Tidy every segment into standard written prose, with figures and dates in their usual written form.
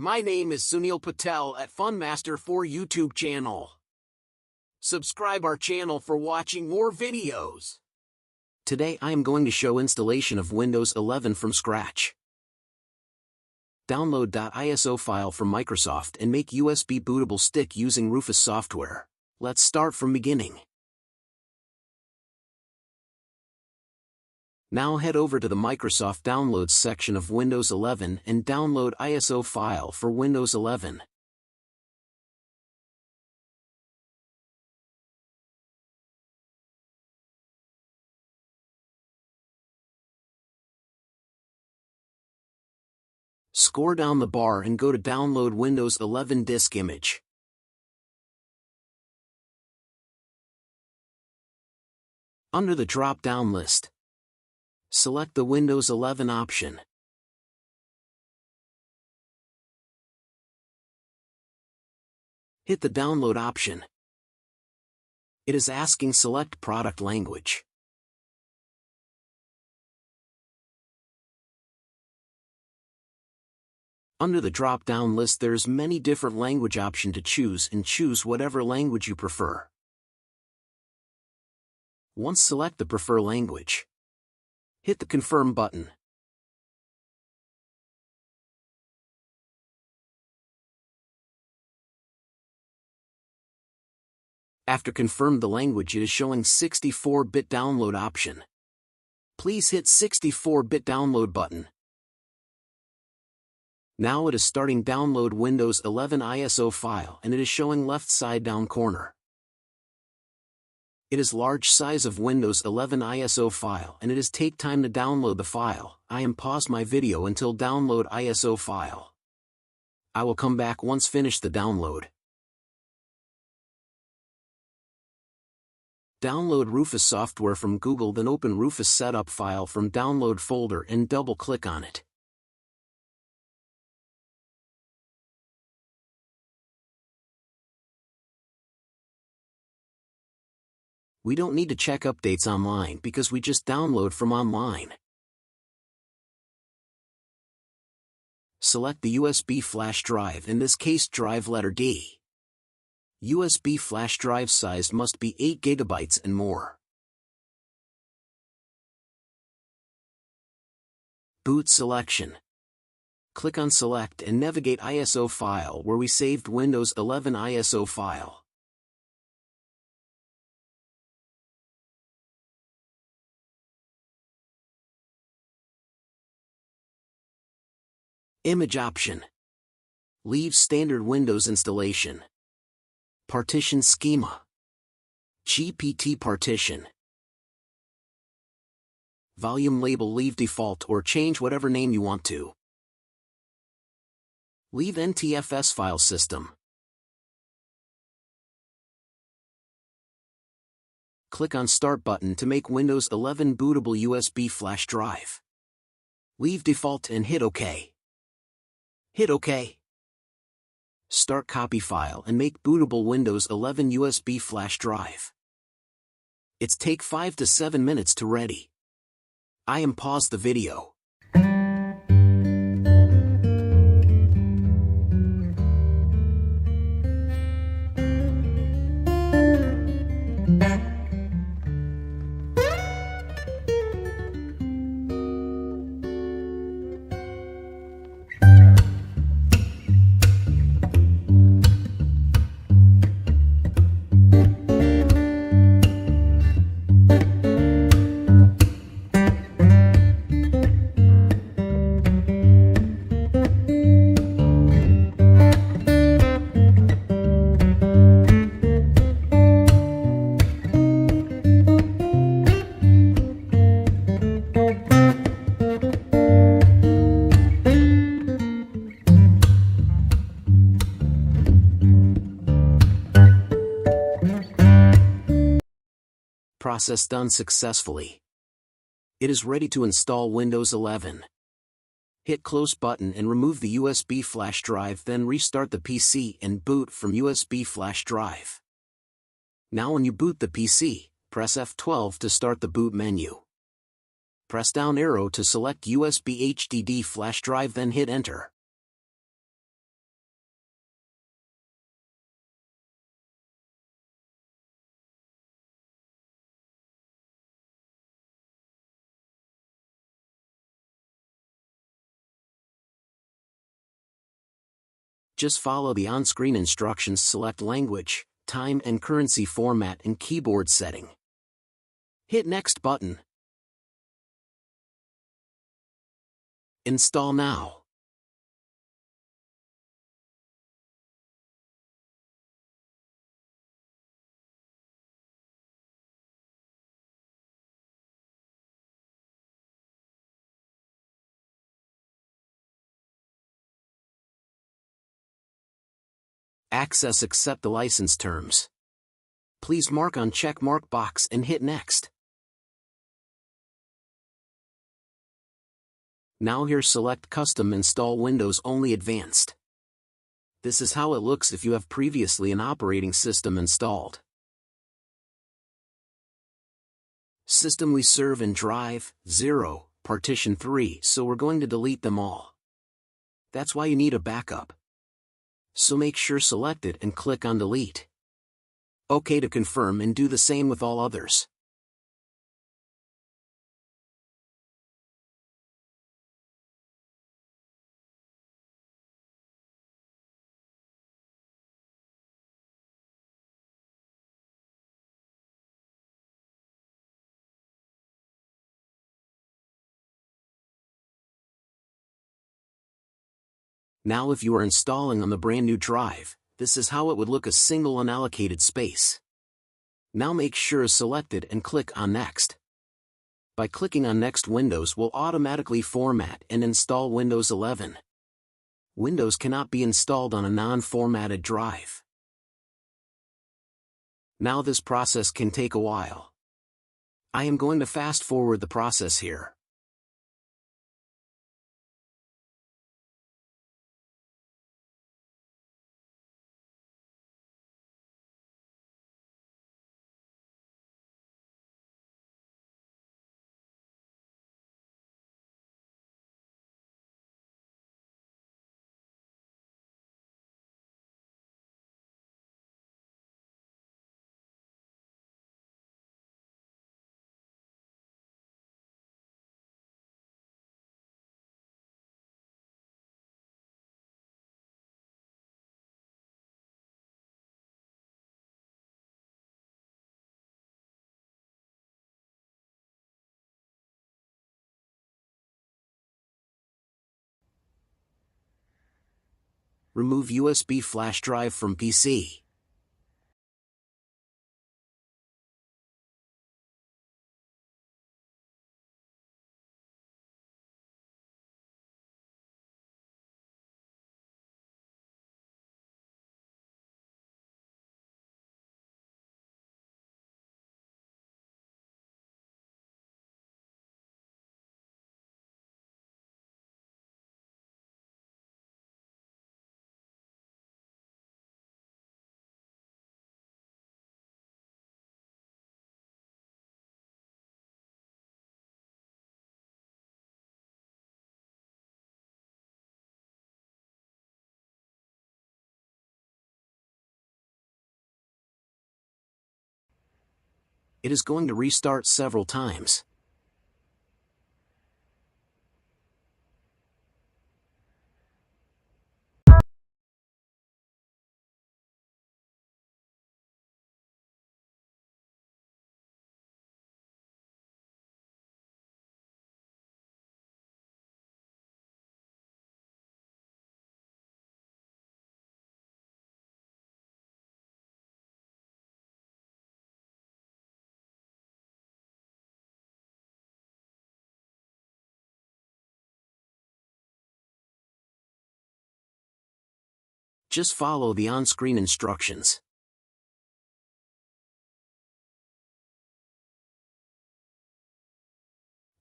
My name is Sunil Patel at Funmaster4 YouTube channel. Subscribe our channel for watching more videos. Today I am going to show installation of Windows 11 from scratch. Download .iso file from Microsoft and make USB bootable stick using Rufus software. Let's start from beginning. Now head over to the Microsoft Downloads section of Windows 11 and download ISO file for Windows 11. Scroll down the bar and go to Download Windows 11 disk image. Under the drop-down list, select the Windows 11 option. Hit the download option. It is asking select product language. Under the drop-down list there's many different language options to choose and choose whatever language you prefer. Once select the prefer language, hit the confirm button. After confirm the language, it is showing 64-bit download option. Please hit 64-bit download button. Now it is starting download Windows 11 ISO file and it is showing left side down corner. It is large size of Windows 11 ISO file and it is take time to download the file. I am pause my video until download ISO file. I will come back once finish the download. Download Rufus software from Google, then open Rufus setup file from download folder and double click on it. We don't need to check updates online because we just download from online. Select the USB flash drive, in this case drive letter D. USB flash drive size must be 8 GB and more. Boot selection. Click on select and navigate ISO file where we saved Windows 11 ISO file. Image option. Leave standard Windows installation. Partition schema. GPT partition. Volume label leave default or change whatever name you want to. Leave NTFS file system. Click on Start button to make Windows 11 bootable USB flash drive. Leave default and hit OK. Hit OK. Start copy file and make bootable Windows 11 USB flash drive. It's take 5 to 7 minutes to ready. I am pause the video. Process done successfully. It is ready to install Windows 11. Hit close button and remove the USB flash drive, then restart the PC and boot from USB flash drive. Now when you boot the PC, press F12 to start the boot menu. Press down arrow to select USB HDD flash drive, then hit enter. Just follow the on-screen instructions, select language, time and currency format and keyboard setting. Hit Next button. Install now. Accept the license terms. Please mark on check mark box and hit Next. Now here select Custom Install Windows Only Advanced. This is how it looks if you have previously an operating system installed. System we serve in drive 0, partition 3, so we're going to delete them all. That's why you need a backup. So make sure select it and click on Delete. OK to confirm and do the same with all others. Now if you are installing on the brand new drive, this is how it would look: a single unallocated space. Now make sure is selected and click on Next. By clicking on Next, Windows will automatically format and install Windows 11. Windows cannot be installed on a non-formatted drive. Now this process can take a while. I am going to fast forward the process here. Remove USB flash drive from PC. It is going to restart several times. Just follow the on-screen instructions.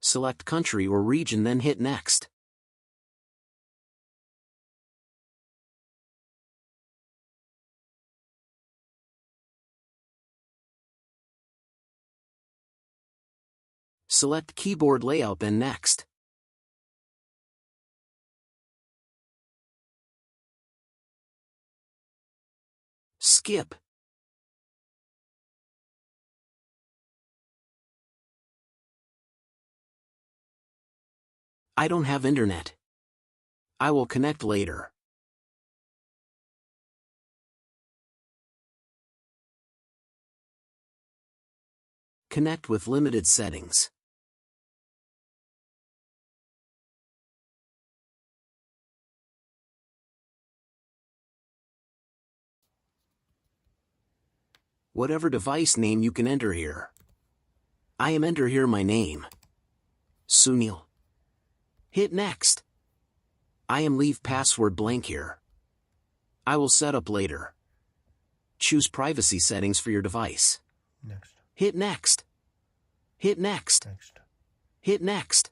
Select country or region, then hit Next. Select keyboard layout, then Next. Skip. I don't have internet. I will connect later. Connect with limited settings. Whatever device name you can enter here. I am enter here my name. Sunil. Hit next. I am leave password blank here. I will set up later. Choose privacy settings for your device. Next. Hit next. Hit next. Next. Hit next.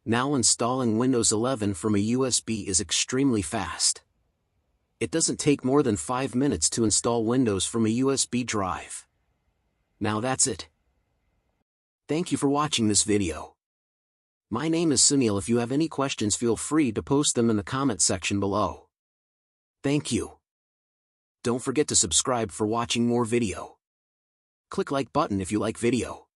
Now installing Windows 11 from a USB is extremely fast. It doesn't take more than 5 minutes to install Windows from a USB drive. Now that's it. Thank you for watching this video. My name is Sunil. If you have any questions, feel free to post them in the comment section below. Thank you. Don't forget to subscribe for watching more video. Click like button if you like video.